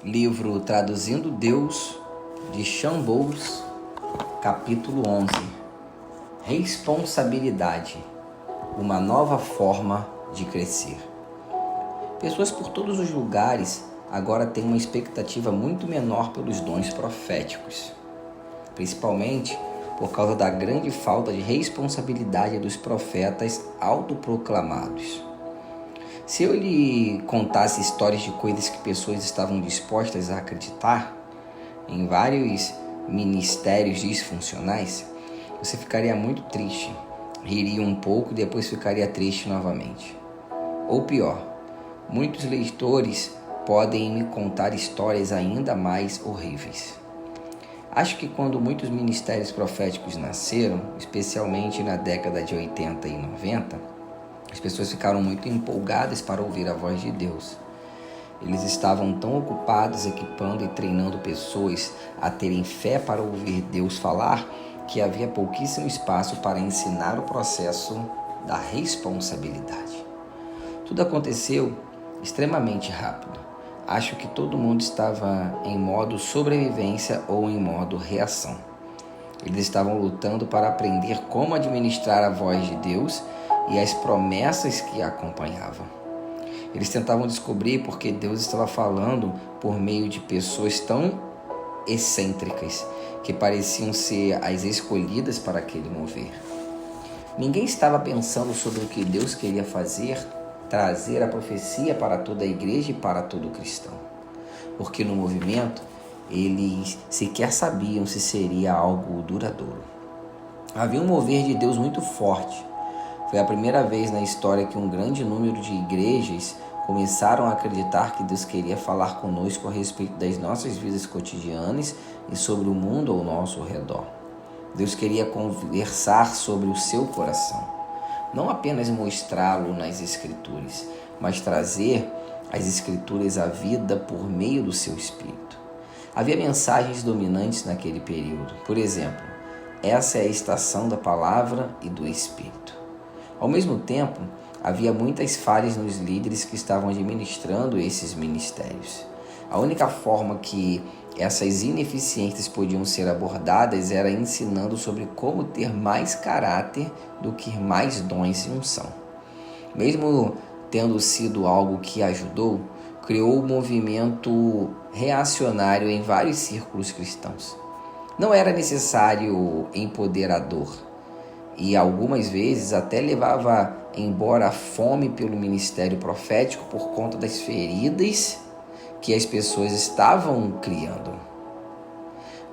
Livro Traduzindo Deus, de Sean Bowles, capítulo 11. Responsabilidade, uma nova forma de crescer. Pessoas por todos os lugares agora têm uma expectativa muito menor pelos dons proféticos, principalmente por causa da grande falta de responsabilidade dos profetas autoproclamados. Se eu lhe contasse histórias de coisas que pessoas estavam dispostas a acreditar em vários ministérios disfuncionais, você ficaria muito triste, riria um pouco e depois ficaria triste novamente. Ou pior, muitos leitores podem me contar histórias ainda mais horríveis. Acho que quando muitos ministérios proféticos nasceram, especialmente na década de 80 e 90, as pessoas ficaram muito empolgadas para ouvir a voz de Deus. Eles estavam tão ocupados equipando e treinando pessoas a terem fé para ouvir Deus falar que havia pouquíssimo espaço para ensinar o processo da responsabilidade. Tudo aconteceu extremamente rápido. Acho que todo mundo estava em modo sobrevivência ou em modo reação. Eles estavam lutando para aprender como administrar a voz de Deus e as promessas que a acompanhavam. Eles tentavam descobrir porque Deus estava falando por meio de pessoas tão excêntricas que pareciam ser as escolhidas para aquele mover. Ninguém estava pensando sobre o que Deus queria fazer, trazer a profecia para toda a igreja e para todo cristão. Porque no movimento, eles sequer sabiam se seria algo duradouro. Havia um mover de Deus muito forte. Foi a primeira vez na história que um grande número de igrejas começaram a acreditar que Deus queria falar conosco a respeito das nossas vidas cotidianas e sobre o mundo ao nosso redor. Deus queria conversar sobre o seu coração, não apenas mostrá-lo nas Escrituras, mas trazer as Escrituras à vida por meio do seu Espírito. Havia mensagens dominantes naquele período. Por exemplo, essa é a estação da palavra e do Espírito. Ao mesmo tempo, havia muitas falhas nos líderes que estavam administrando esses ministérios. A única forma que essas ineficiências podiam ser abordadas era ensinando sobre como ter mais caráter do que mais dons e unção. Mesmo tendo sido algo que ajudou, criou um movimento reacionário em vários círculos cristãos. Não era necessário empoderador, e algumas vezes até levava embora a fome pelo ministério profético por conta das feridas que as pessoas estavam criando.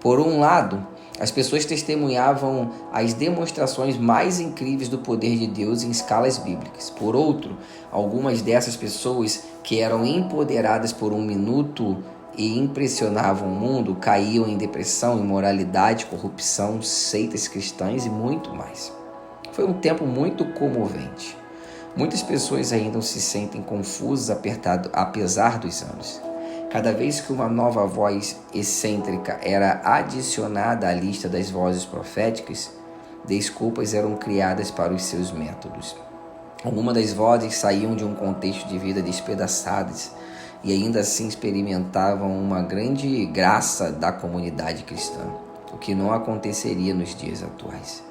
Por um lado, as pessoas testemunhavam as demonstrações mais incríveis do poder de Deus em escalas bíblicas. Por outro, algumas dessas pessoas que eram empoderadas por um minuto e impressionavam o mundo, caíam em depressão, imoralidade, corrupção, seitas cristãs e muito mais. Foi um tempo muito comovente. Muitas pessoas ainda se sentem confusas apesar dos anos. Cada vez que uma nova voz excêntrica era adicionada à lista das vozes proféticas, desculpas eram criadas para os seus métodos. Algumas das vozes saíam de um contexto de vida despedaçadas e ainda assim experimentavam uma grande graça da comunidade cristã, o que não aconteceria nos dias atuais.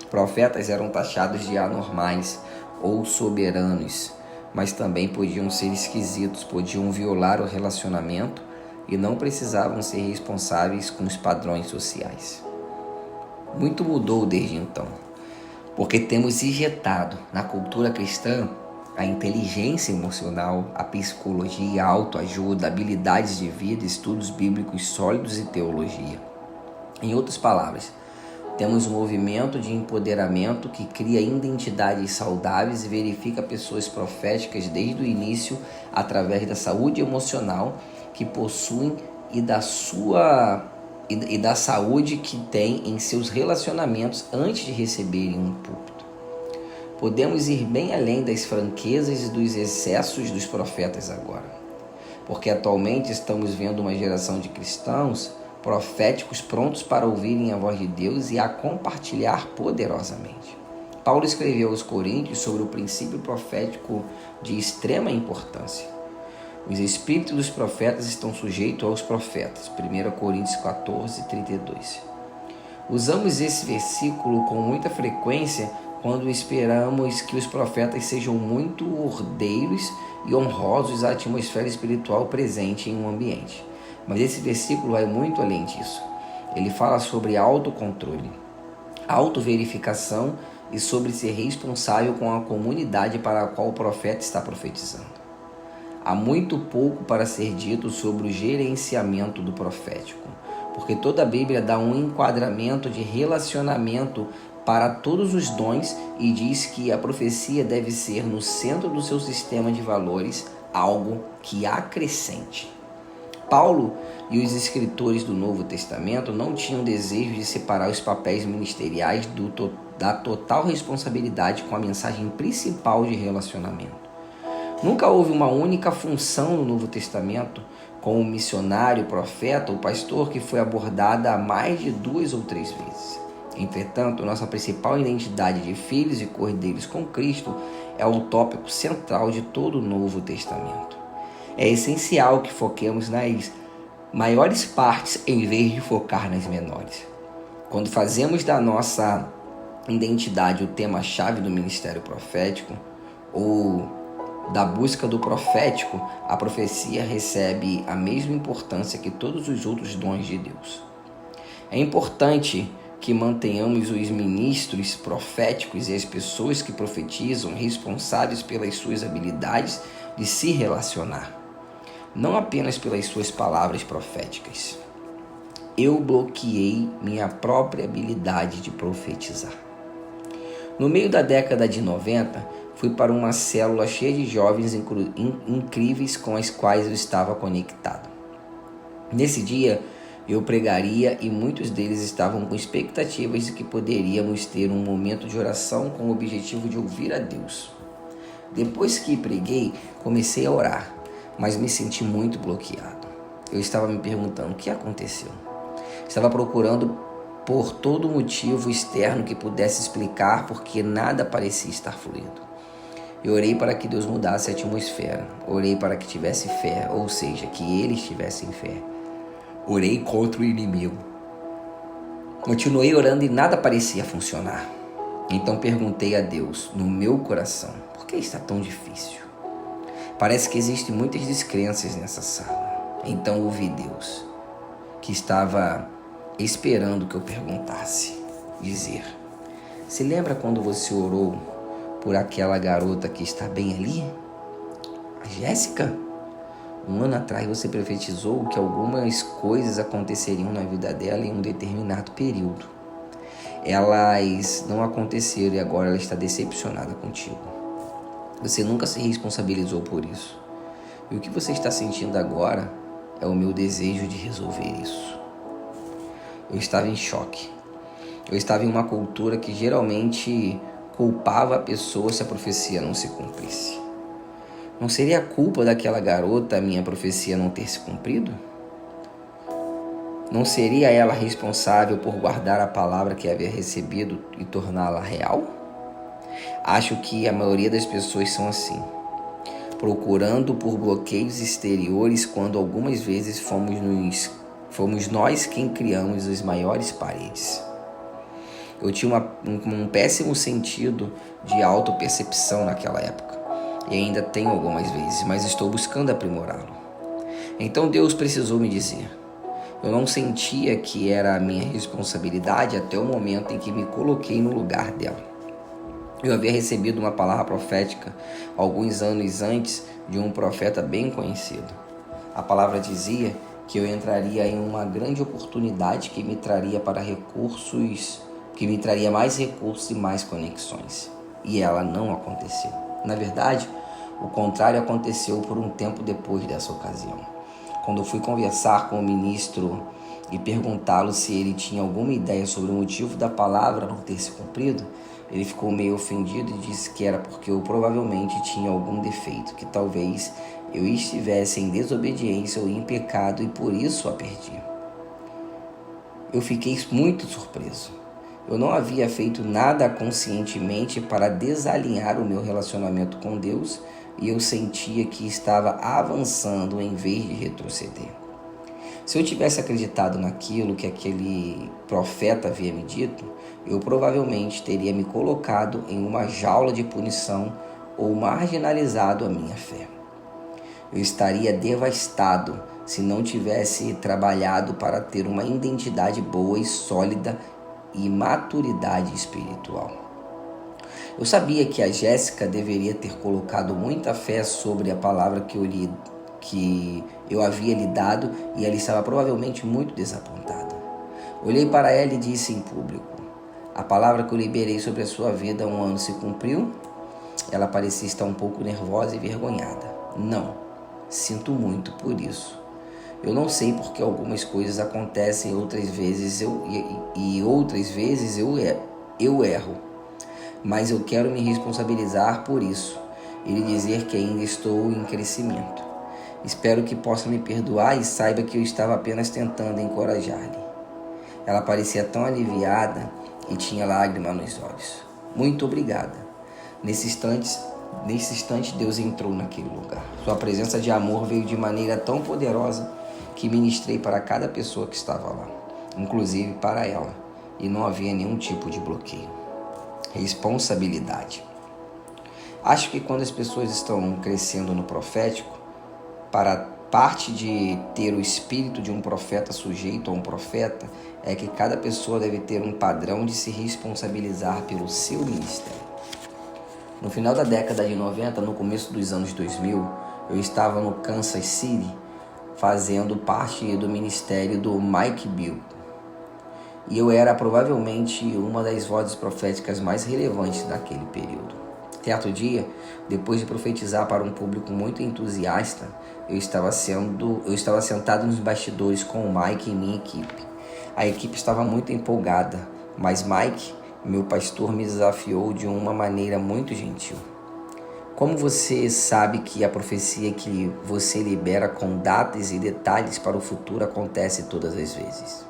Profetas eram taxados de anormais ou soberanos, mas também podiam ser esquisitos, podiam violar o relacionamento e não precisavam ser responsáveis com os padrões sociais. Muito mudou desde então, porque temos injetado na cultura cristã a inteligência emocional, a psicologia, a autoajuda, habilidades de vida, estudos bíblicos sólidos e teologia. Em outras palavras, temos um movimento de empoderamento que cria identidades saudáveis e verifica pessoas proféticas desde o início através da saúde emocional que possuem e da saúde que têm em seus relacionamentos antes de receberem um púlpito. Podemos ir bem além das franquezas e dos excessos dos profetas agora, porque atualmente estamos vendo uma geração de cristãos proféticos prontos para ouvirem a voz de Deus e a compartilhar poderosamente. Paulo escreveu aos Coríntios sobre o princípio profético de extrema importância. Os espíritos dos profetas estão sujeitos aos profetas. 1 Coríntios 14, 32. Usamos esse versículo com muita frequência quando esperamos que os profetas sejam muito ordeiros e honrosos à atmosfera espiritual presente em um ambiente. Mas esse versículo vai muito além disso. Ele fala sobre autocontrole, autoverificação e sobre ser responsável com a comunidade para a qual o profeta está profetizando. Há muito pouco para ser dito sobre o gerenciamento do profético, porque toda a Bíblia dá um enquadramento de relacionamento para todos os dons e diz que a profecia deve ser no centro do seu sistema de valores, algo que acrescente. Paulo e os escritores do Novo Testamento não tinham desejo de separar os papéis ministeriais da total responsabilidade com a mensagem principal de relacionamento. Nunca houve uma única função no Novo Testamento, como missionário, profeta ou pastor, que foi abordada a mais de 2 ou 3 vezes. Entretanto, nossa principal identidade de filhos e cordeiros com Cristo é o tópico central de todo o Novo Testamento. É essencial que foquemos nas maiores partes em vez de focar nas menores. Quando fazemos da nossa identidade o tema-chave do ministério profético ou da busca do profético, a profecia recebe a mesma importância que todos os outros dons de Deus. É importante que mantenhamos os ministros proféticos e as pessoas que profetizam responsáveis pelas suas habilidades de se relacionar, não apenas pelas suas palavras proféticas. Eu bloqueei minha própria habilidade de profetizar. No meio da década de 90, fui para uma célula cheia de jovens incríveis com as quais eu estava conectado. Nesse dia, eu pregaria e muitos deles estavam com expectativas de que poderíamos ter um momento de oração com o objetivo de ouvir a Deus. Depois que preguei, comecei a orar, mas me senti muito bloqueado. Eu estava me perguntando o que aconteceu. Estava procurando por todo motivo externo que pudesse explicar porque nada parecia estar fluindo. Eu orei para que Deus mudasse a atmosfera. Orei para que tivesse fé, ou seja, que eles tivessem fé. Orei contra o inimigo. Continuei orando e nada parecia funcionar. Então perguntei a Deus, no meu coração, por que está tão difícil? Parece que existem muitas descrenças nessa sala. Então ouvi Deus, que estava esperando que eu perguntasse, dizer: se lembra quando você orou por aquela garota que está bem ali? A Jéssica? 1 ano atrás você profetizou que algumas coisas aconteceriam na vida dela em um determinado período. Elas não aconteceram e agora ela está decepcionada contigo. Você nunca se responsabilizou por isso. E o que você está sentindo agora é o meu desejo de resolver isso. Eu estava em choque. Eu estava em uma cultura que geralmente culpava a pessoa se a profecia não se cumprisse. Não seria a culpa daquela garota a minha profecia não ter se cumprido? Não seria ela responsável por guardar a palavra que havia recebido e torná-la real? Acho que a maioria das pessoas são assim, procurando por bloqueios exteriores quando algumas vezes fomos nós quem criamos as maiores paredes. Eu tinha um péssimo sentido de autopercepção naquela época. E ainda tenho algumas vezes, mas estou buscando aprimorá-lo. Então Deus precisou me dizer. Eu não sentia que era a minha responsabilidade até o momento em que me coloquei no lugar dela. Eu havia recebido uma palavra profética alguns anos antes de um profeta bem conhecido. A palavra dizia que eu entraria em uma grande oportunidade que me traria mais recursos e mais conexões. E ela não aconteceu. Na verdade, o contrário aconteceu por um tempo depois dessa ocasião. Quando eu fui conversar com o ministro e perguntá-lo se ele tinha alguma ideia sobre o motivo da palavra não ter se cumprido, ele ficou meio ofendido e disse que era porque eu provavelmente tinha algum defeito, que talvez eu estivesse em desobediência ou em pecado e por isso a perdi. Eu fiquei muito surpreso. Eu não havia feito nada conscientemente para desalinhar o meu relacionamento com Deus, e eu sentia que estava avançando em vez de retroceder. Se eu tivesse acreditado naquilo que aquele profeta havia me dito, eu provavelmente teria me colocado em uma jaula de punição ou marginalizado a minha fé. Eu estaria devastado se não tivesse trabalhado para ter uma identidade boa e sólida e maturidade espiritual. Eu sabia que a Jéssica deveria ter colocado muita fé sobre a palavra que eu havia lhe dado, e ela estava provavelmente muito desapontada. Olhei para ela e disse em público: a palavra que eu liberei sobre a sua vida há um ano se cumpriu? Ela parecia estar um pouco nervosa e envergonhada. Não, sinto muito por isso. Eu não sei porque algumas coisas acontecem, outras vezes eu erro. Mas eu quero me responsabilizar por isso e lhe dizer que ainda estou em crescimento. Espero que possa me perdoar e saiba que eu estava apenas tentando encorajar-lhe. Ela parecia tão aliviada e tinha lágrimas nos olhos. Muito obrigada. Nesse instante, Deus entrou naquele lugar. Sua presença de amor veio de maneira tão poderosa que ministrei para cada pessoa que estava lá, inclusive para ela, e não havia nenhum tipo de bloqueio. Responsabilidade. Acho que quando as pessoas estão crescendo no profético, para parte de ter o espírito de um profeta sujeito a um profeta, é que cada pessoa deve ter um padrão de se responsabilizar pelo seu ministério. No final da década de 90, no começo dos anos 2000, eu estava no Kansas City, fazendo parte do ministério do Mike Bill. E eu era provavelmente uma das vozes proféticas mais relevantes daquele período. Certo dia, depois de profetizar para um público muito entusiasta, eu estava sentado nos bastidores com o Mike e minha equipe. A equipe estava muito empolgada, mas Mike, meu pastor, me desafiou de uma maneira muito gentil. Como você sabe que a profecia que você libera com datas e detalhes para o futuro acontece todas as vezes?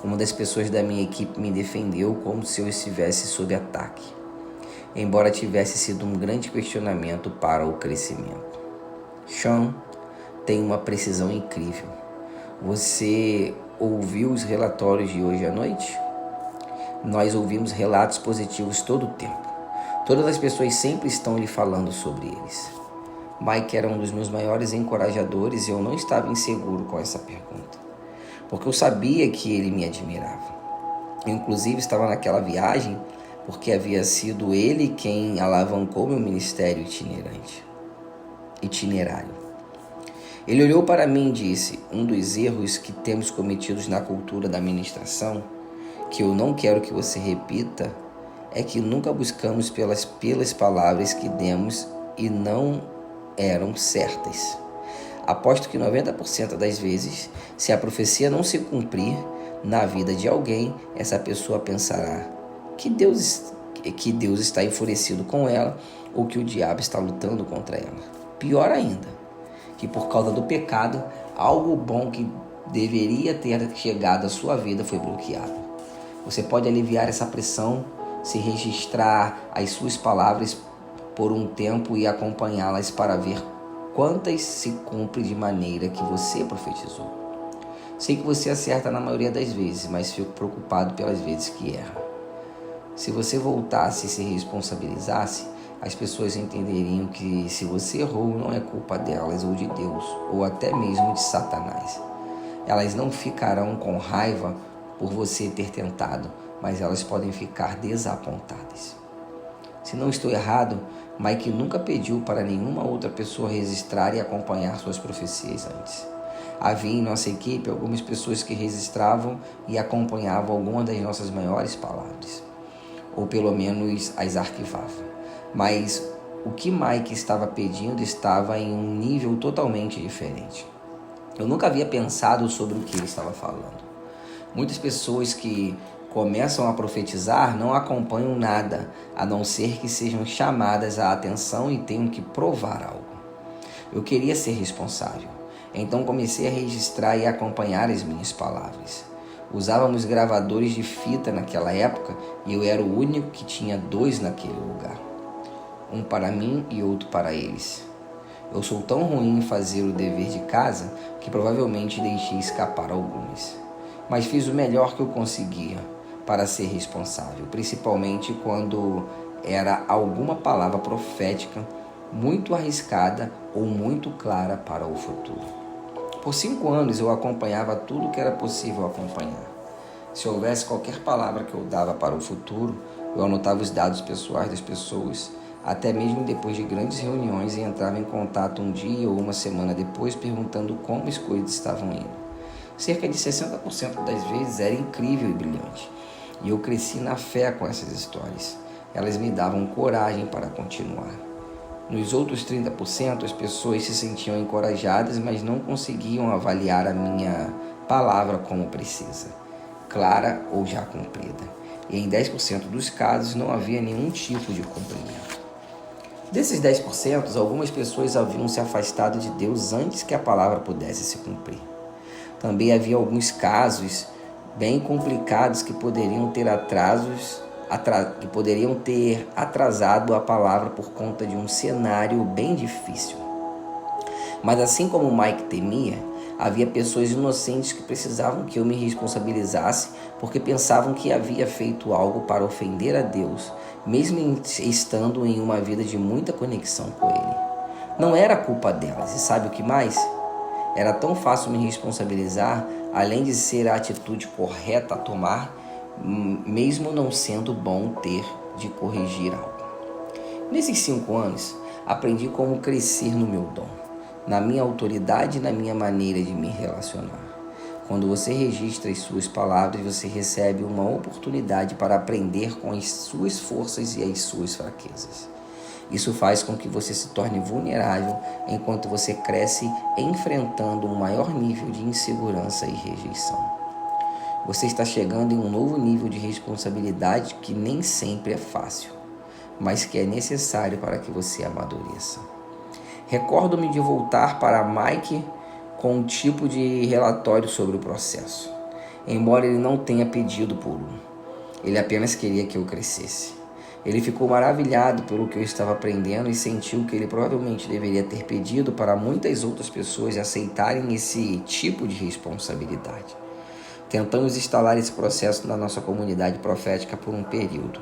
Uma das pessoas da minha equipe me defendeu como se eu estivesse sob ataque, embora tivesse sido um grande questionamento para o crescimento. Sean tem uma precisão incrível. Você ouviu os relatórios de hoje à noite? Nós ouvimos relatos positivos todo o tempo. Todas as pessoas sempre estão lhe falando sobre eles. Mike era um dos meus maiores encorajadores e eu não estava inseguro com essa pergunta, porque eu sabia que ele me admirava. Eu, inclusive, estava naquela viagem porque havia sido ele quem alavancou meu ministério itinerário. Ele olhou para mim e disse: um dos erros que temos cometidos na cultura da ministração, que eu não quero que você repita, é que nunca buscamos pelas palavras que demos e não eram certas. Aposto que 90% das vezes, se a profecia não se cumprir na vida de alguém, essa pessoa pensará que Deus está enfurecido com ela ou que o diabo está lutando contra ela. Pior ainda, que por causa do pecado, algo bom que deveria ter chegado à sua vida foi bloqueado. Você pode aliviar essa pressão se registrar as suas palavras por um tempo e acompanhá-las para ver quantas se cumprem de maneira que você profetizou. Sei que você acerta na maioria das vezes, mas fico preocupado pelas vezes que erra. Se você voltasse e se responsabilizasse, as pessoas entenderiam que se você errou, não é culpa delas ou de Deus, ou até mesmo de Satanás. Elas não ficarão com raiva por você ter tentado, mas elas podem ficar desapontadas. Se não estou errado, Mike nunca pediu para nenhuma outra pessoa registrar e acompanhar suas profecias antes. Havia em nossa equipe algumas pessoas que registravam e acompanhavam alguma das nossas maiores palavras, ou pelo menos as arquivavam. Mas o que Mike estava pedindo estava em um nível totalmente diferente. Eu nunca havia pensado sobre o que ele estava falando. Muitas pessoas que começam a profetizar não acompanham nada, a não ser que sejam chamadas à atenção e tenham que provar algo. Eu queria ser responsável, então comecei a registrar e acompanhar as minhas palavras. Usávamos gravadores de fita naquela época e eu era o único que tinha 2 naquele lugar. um para mim e outro para eles. Eu sou tão ruim em fazer o dever de casa que provavelmente deixei escapar algumas. Mas fiz o melhor que eu conseguia para ser responsável, principalmente quando era alguma palavra profética muito arriscada ou muito clara para o futuro. Por 5 anos eu acompanhava tudo que era possível acompanhar. Se houvesse qualquer palavra que eu dava para o futuro, eu anotava os dados pessoais das pessoas, até mesmo depois de grandes reuniões, e entrava em contato um dia ou uma semana depois perguntando como as coisas estavam indo. Cerca de 60% das vezes era incrível e brilhante, e eu cresci na fé com essas histórias. Elas me davam coragem para continuar. Nos outros 30%, as pessoas se sentiam encorajadas, mas não conseguiam avaliar a minha palavra como precisa, clara ou já cumprida. E em 10% dos casos não havia nenhum tipo de cumprimento. Desses 10%, algumas pessoas haviam se afastado de Deus antes que a palavra pudesse se cumprir. Também havia alguns casos bem complicados que poderiam ter atrasado a palavra por conta de um cenário bem difícil. Mas assim como Mike temia, havia pessoas inocentes que precisavam que eu me responsabilizasse porque pensavam que havia feito algo para ofender a Deus, mesmo estando em uma vida de muita conexão com Ele. Não era culpa delas, e sabe o que mais? Era tão fácil me responsabilizar, além de ser a atitude correta a tomar, mesmo não sendo bom ter de corrigir algo. Nesses 5 anos, aprendi como crescer no meu dom, na minha autoridade e na minha maneira de me relacionar. Quando você registra as suas palavras, você recebe uma oportunidade para aprender com as suas forças e as suas fraquezas. Isso faz com que você se torne vulnerável enquanto você cresce enfrentando um maior nível de insegurança e rejeição. Você está chegando em um novo nível de responsabilidade que nem sempre é fácil, mas que é necessário para que você amadureça. Recordo-me de voltar para Mike com um tipo de relatório sobre o processo, embora ele não tenha pedido por um. Ele apenas queria que eu crescesse. Ele ficou maravilhado pelo que eu estava aprendendo e sentiu que ele provavelmente deveria ter pedido para muitas outras pessoas aceitarem esse tipo de responsabilidade. Tentamos instalar esse processo na nossa comunidade profética por um período,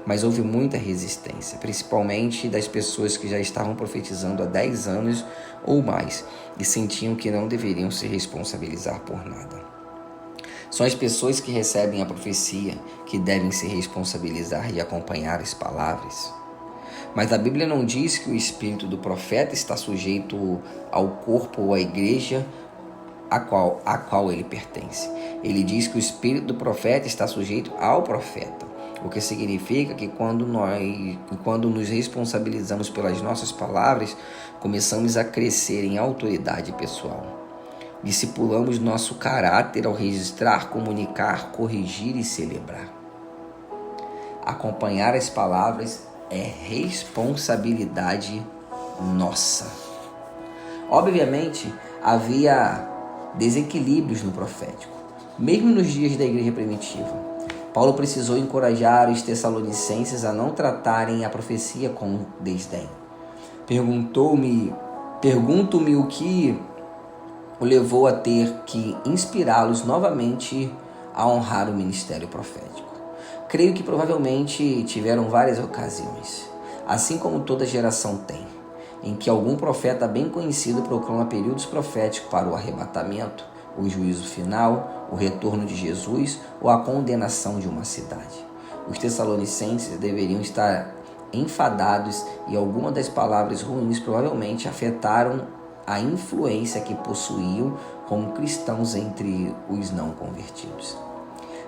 mas houve muita resistência, principalmente das pessoas que já estavam profetizando há 10 anos ou mais e sentiam que não deveriam se responsabilizar por nada. São as pessoas que recebem a profecia que devem se responsabilizar e acompanhar as palavras. Mas a Bíblia não diz que o espírito do profeta está sujeito ao corpo ou à igreja a qual ele pertence. Ele diz que o espírito do profeta está sujeito ao profeta, o que significa que quando nos responsabilizamos pelas nossas palavras, começamos a crescer em autoridade pessoal. Discipulamos nosso caráter ao registrar, comunicar, corrigir e celebrar. Acompanhar as palavras é responsabilidade nossa. Obviamente, havia desequilíbrios no profético, mesmo nos dias da igreja primitiva. Paulo precisou encorajar os tessalonicenses a não tratarem a profecia com desdém. Pergunto-me o que o levou a ter que inspirá-los novamente a honrar o ministério profético. Creio que provavelmente tiveram várias ocasiões, assim como toda geração tem, em que algum profeta bem conhecido proclama períodos proféticos para o arrebatamento, o juízo final, o retorno de Jesus ou a condenação de uma cidade. Os tessalonicenses deveriam estar enfadados e algumas das palavras ruins provavelmente afetaram a influência que possuíam como cristãos entre os não convertidos.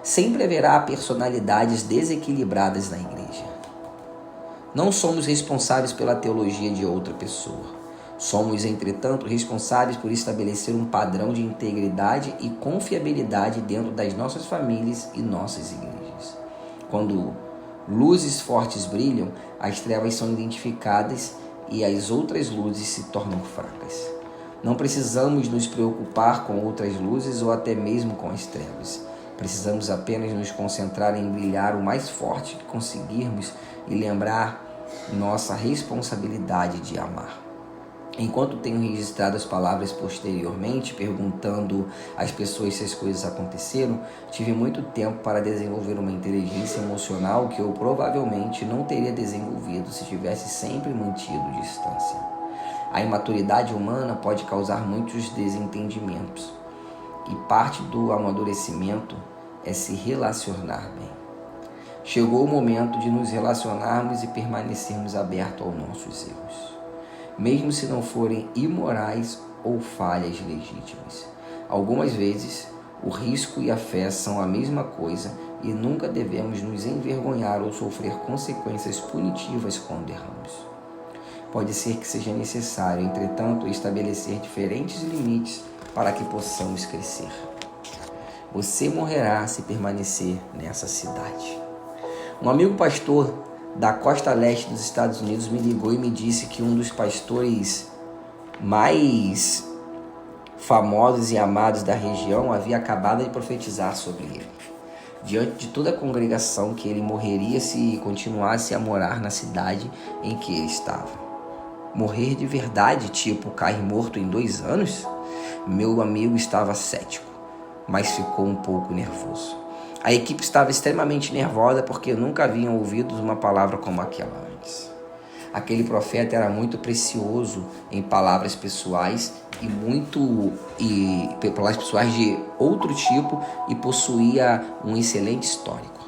Sempre haverá personalidades desequilibradas na igreja. Não somos responsáveis pela teologia de outra pessoa. Somos, entretanto, responsáveis por estabelecer um padrão de integridade e confiabilidade dentro das nossas famílias e nossas igrejas. Quando luzes fortes brilham, as trevas são identificadas e as outras luzes se tornam fracas. Não precisamos nos preocupar com outras luzes ou até mesmo com as trevas. Precisamos apenas nos concentrar em brilhar o mais forte que conseguirmos e lembrar nossa responsabilidade de amar. Enquanto tenho registrado as palavras posteriormente, perguntando às pessoas se as coisas aconteceram, tive muito tempo para desenvolver uma inteligência emocional que eu provavelmente não teria desenvolvido se tivesse sempre mantido distância. A imaturidade humana pode causar muitos desentendimentos, e parte do amadurecimento é se relacionar bem. Chegou o momento de nos relacionarmos e permanecermos abertos aos nossos erros, mesmo se não forem imorais ou falhas legítimas. Algumas vezes, o risco e a fé são a mesma coisa e nunca devemos nos envergonhar ou sofrer consequências punitivas quando erramos. Pode ser que seja necessário, entretanto, estabelecer diferentes limites para que possamos crescer. Você morrerá se permanecer nessa cidade. Um amigo pastor da costa leste dos Estados Unidos me ligou e me disse que um dos pastores mais famosos e amados da região havia acabado de profetizar sobre ele, diante de toda a congregação, que ele morreria se continuasse a morar na cidade em que ele estava. Morrer de verdade, tipo cair morto em 2 anos? Meu amigo estava cético, mas ficou um pouco nervoso. A equipe estava extremamente nervosa porque nunca haviam ouvido uma palavra como aquela antes. Aquele profeta era muito precioso em palavras pessoais e palavras pessoais de outro tipo, e possuía um excelente histórico.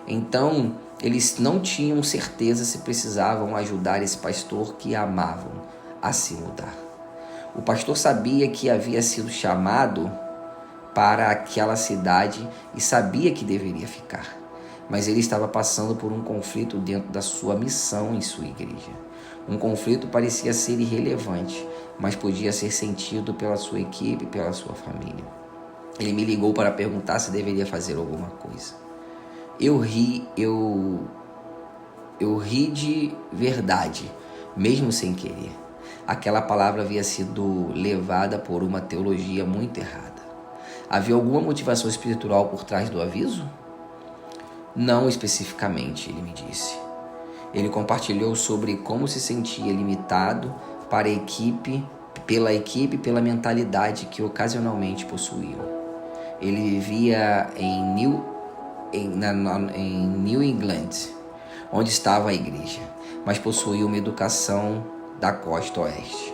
Então, eles não tinham certeza se precisavam ajudar esse pastor que amavam a se mudar. O pastor sabia que havia sido chamado para aquela cidade e sabia que deveria ficar, mas ele estava passando por um conflito dentro da sua missão em sua igreja. Um conflito parecia ser irrelevante, mas podia ser sentido pela sua equipe e pela sua família. Ele me ligou para perguntar se deveria fazer alguma coisa. Eu ri de verdade, mesmo sem querer. Aquela palavra havia sido levada por uma teologia muito errada. Havia alguma motivação espiritual por trás do aviso? Não especificamente, ele me disse. Ele compartilhou sobre como se sentia limitado pela equipe e pela mentalidade que ocasionalmente possuíam. Ele vivia em New England, onde estava a igreja, mas possuía uma educação da costa oeste.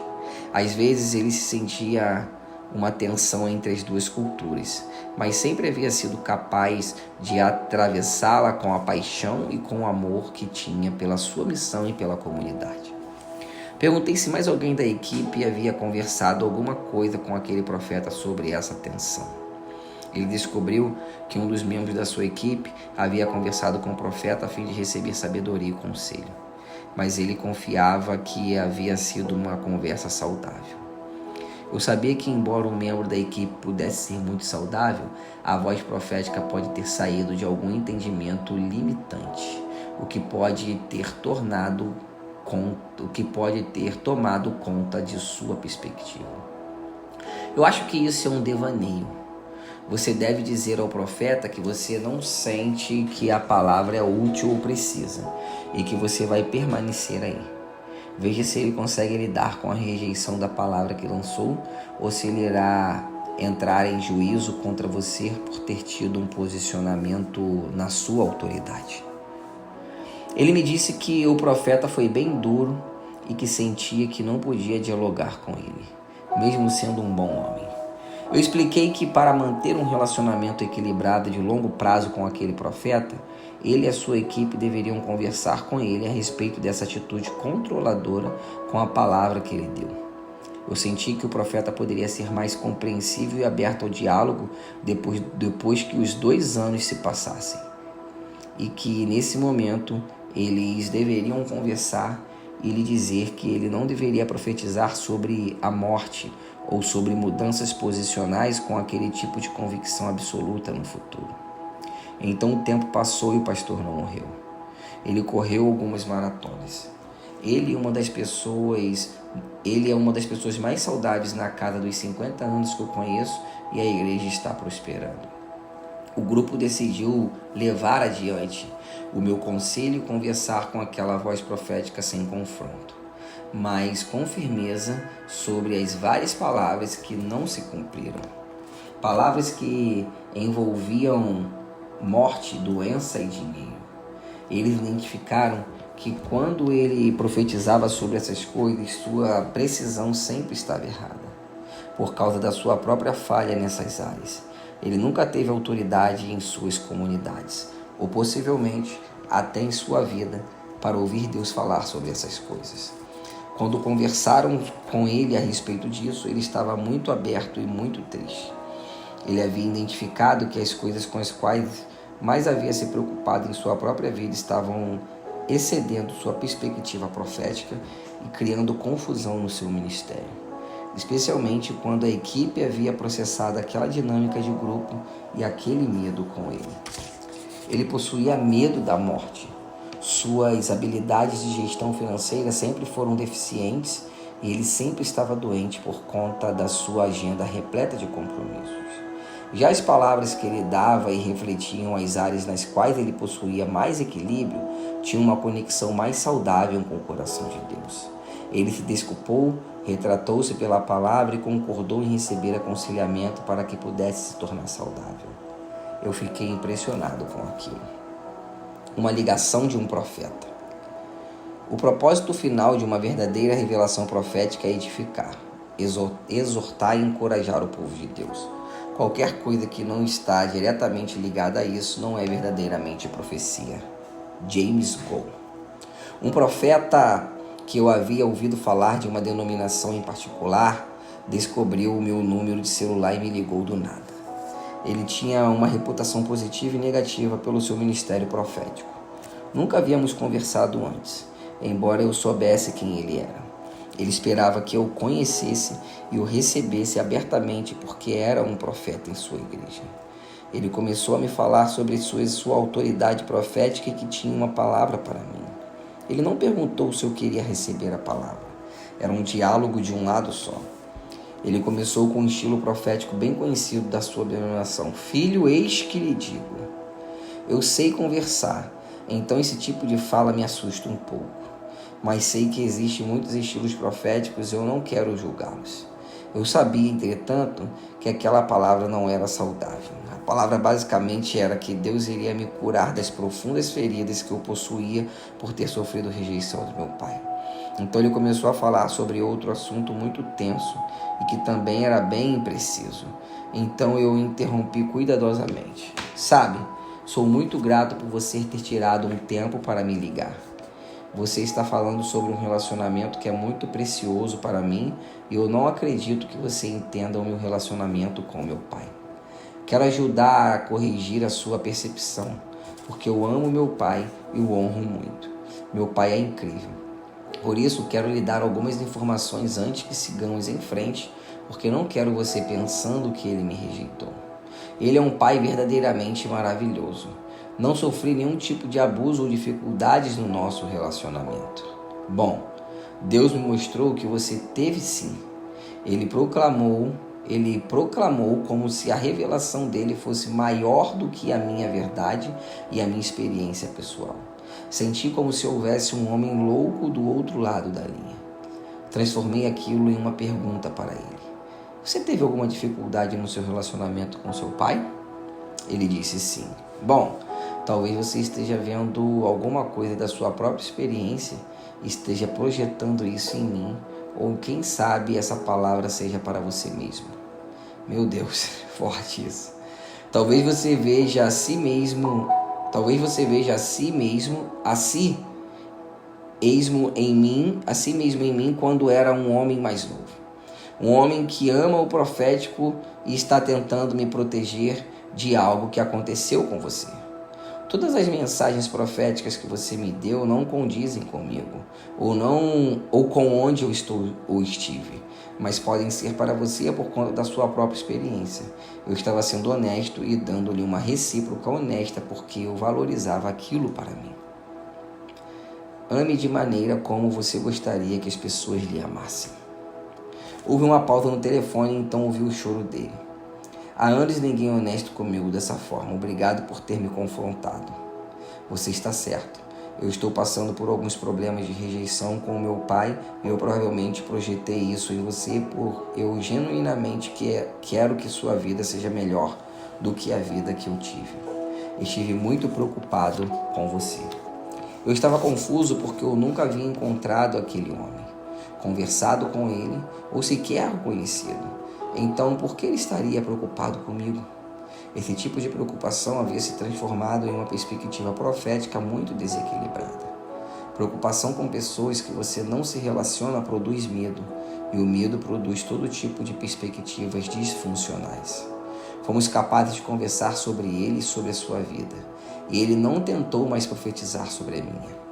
Às vezes ele se sentia uma tensão entre as duas culturas, mas sempre havia sido capaz de atravessá-la com a paixão e com o amor que tinha pela sua missão e pela comunidade. Perguntei se mais alguém da equipe havia conversado alguma coisa com aquele profeta sobre essa tensão. Ele descobriu que um dos membros da sua equipe havia conversado com o profeta a fim de receber sabedoria e conselho, mas ele confiava que havia sido uma conversa saudável. Eu sabia que, embora um membro da equipe pudesse ser muito saudável, a voz profética pode ter saído de algum entendimento limitante, o que pode ter tomado conta de sua perspectiva. Eu acho que isso é um devaneio. Você deve dizer ao profeta que você não sente que a palavra é útil ou precisa e que você vai permanecer aí. Veja se ele consegue lidar com a rejeição da palavra que lançou, ou se ele irá entrar em juízo contra você por ter tido um posicionamento na sua autoridade. Ele me disse que o profeta foi bem duro e que sentia que não podia dialogar com ele, mesmo sendo um bom homem. Eu expliquei que para manter um relacionamento equilibrado de longo prazo com aquele profeta, ele e a sua equipe deveriam conversar com ele a respeito dessa atitude controladora com a palavra que ele deu. Eu senti que o profeta poderia ser mais compreensível e aberto ao diálogo depois que os 2 anos se passassem, e que nesse momento eles deveriam conversar e lhe dizer que ele não deveria profetizar sobre a morte ou sobre mudanças posicionais com aquele tipo de convicção absoluta no futuro. Então o tempo passou e o pastor não morreu. Ele correu algumas maratonas. Ele é uma das pessoas mais saudáveis na casa dos 50 anos que eu conheço, e a igreja está prosperando. O grupo decidiu levar adiante o meu conselho e conversar com aquela voz profética sem confronto, mas com firmeza sobre as várias palavras que não se cumpriram. Palavras que envolviam morte, doença e dinheiro. Eles identificaram que quando ele profetizava sobre essas coisas, sua precisão sempre estava errada, por causa da sua própria falha nessas áreas. Ele nunca teve autoridade em suas comunidades, ou possivelmente até em sua vida, para ouvir Deus falar sobre essas coisas. Quando conversaram com ele a respeito disso, ele estava muito aberto e muito triste. Ele havia identificado que as coisas com as quais mais havia se preocupado em sua própria vida estavam excedendo sua perspectiva profética e criando confusão no seu ministério, especialmente quando a equipe havia processado aquela dinâmica de grupo e aquele medo com ele. Ele possuía medo da morte. Suas habilidades de gestão financeira sempre foram deficientes e ele sempre estava doente por conta da sua agenda repleta de compromissos. Já as palavras que ele dava e refletiam as áreas nas quais ele possuía mais equilíbrio tinham uma conexão mais saudável com o coração de Deus. Ele se desculpou, retratou-se pela palavra e concordou em receber aconselhamento para que pudesse se tornar saudável. Eu fiquei impressionado com aquilo. Uma ligação de um profeta. O propósito final de uma verdadeira revelação profética é edificar, exortar e encorajar o povo de Deus. Qualquer coisa que não está diretamente ligada a isso não é verdadeiramente profecia. James Goll. Um profeta que eu havia ouvido falar de uma denominação em particular descobriu o meu número de celular e me ligou do nada. Ele tinha uma reputação positiva e negativa pelo seu ministério profético. Nunca havíamos conversado antes, embora eu soubesse quem ele era. Ele esperava que eu o conhecesse e o recebesse abertamente porque era um profeta em sua igreja. Ele começou a me falar sobre sua autoridade profética e que tinha uma palavra para mim. Ele não perguntou se eu queria receber a palavra. Era um diálogo de um lado só. Ele começou com um estilo profético bem conhecido da sua denominação. Filho, eis que lhe digo. Eu sei conversar, então esse tipo de fala me assusta um pouco. Mas sei que existem muitos estilos proféticos e eu não quero julgá-los. Eu sabia, entretanto, que aquela palavra não era saudável. A palavra basicamente era que Deus iria me curar das profundas feridas que eu possuía por ter sofrido rejeição do meu pai. Então ele começou a falar sobre outro assunto muito tenso e que também era bem impreciso. Então eu interrompi cuidadosamente. Sabe, sou muito grato por você ter tirado um tempo para me ligar. Você está falando sobre um relacionamento que é muito precioso para mim e eu não acredito que você entenda o meu relacionamento com meu pai. Quero ajudar a corrigir a sua percepção, porque eu amo meu pai e o honro muito. Meu pai é incrível. Por isso, quero lhe dar algumas informações antes que sigamos em frente, porque não quero você pensando que ele me rejeitou. Ele é um pai verdadeiramente maravilhoso. Não sofri nenhum tipo de abuso ou dificuldades no nosso relacionamento. Bom, Deus me mostrou que você teve sim. Ele proclamou como se a revelação dele fosse maior do que a minha verdade e a minha experiência pessoal. Senti como se houvesse um homem louco do outro lado da linha. Transformei aquilo em uma pergunta para ele. Você teve alguma dificuldade no seu relacionamento com seu pai? Ele disse sim. Bom, talvez você esteja vendo alguma coisa da sua própria experiência e esteja projetando isso em mim, ou quem sabe essa palavra seja para você mesmo. Meu Deus, forte isso. Talvez você veja a si mesmo em mim quando era um homem mais novo. Um homem que ama o profético e está tentando me proteger de algo que aconteceu com você. Todas as mensagens proféticas que você me deu não condizem comigo, ou com onde eu estou ou estive, mas podem ser para você por conta da sua própria experiência. Eu estava sendo honesto e dando-lhe uma recíproca honesta porque eu valorizava aquilo para mim. Ame de maneira como você gostaria que as pessoas lhe amassem. Houve uma pausa no telefone e então ouvi o choro dele. Há anos ninguém é honesto comigo dessa forma. Obrigado por ter me confrontado. Você está certo. Eu estou passando por alguns problemas de rejeição com o meu pai e eu provavelmente projetei isso em você por eu genuinamente quero que sua vida seja melhor do que a vida que eu tive. Estive muito preocupado com você. Eu estava confuso porque eu nunca havia encontrado aquele homem, conversado com ele ou sequer o conhecido. Então, por que ele estaria preocupado comigo? Esse tipo de preocupação havia se transformado em uma perspectiva profética muito desequilibrada. Preocupação com pessoas que você não se relaciona produz medo, e o medo produz todo tipo de perspectivas disfuncionais. Fomos capazes de conversar sobre ele e sobre a sua vida, e ele não tentou mais profetizar sobre a minha.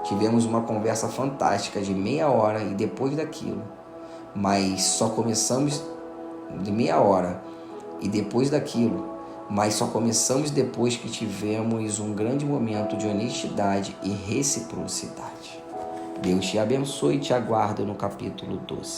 Tivemos uma conversa fantástica de meia hora e depois daquilo, mas só começamos depois que tivemos um grande momento de honestidade e reciprocidade. Deus te abençoe e te aguardo no capítulo 12.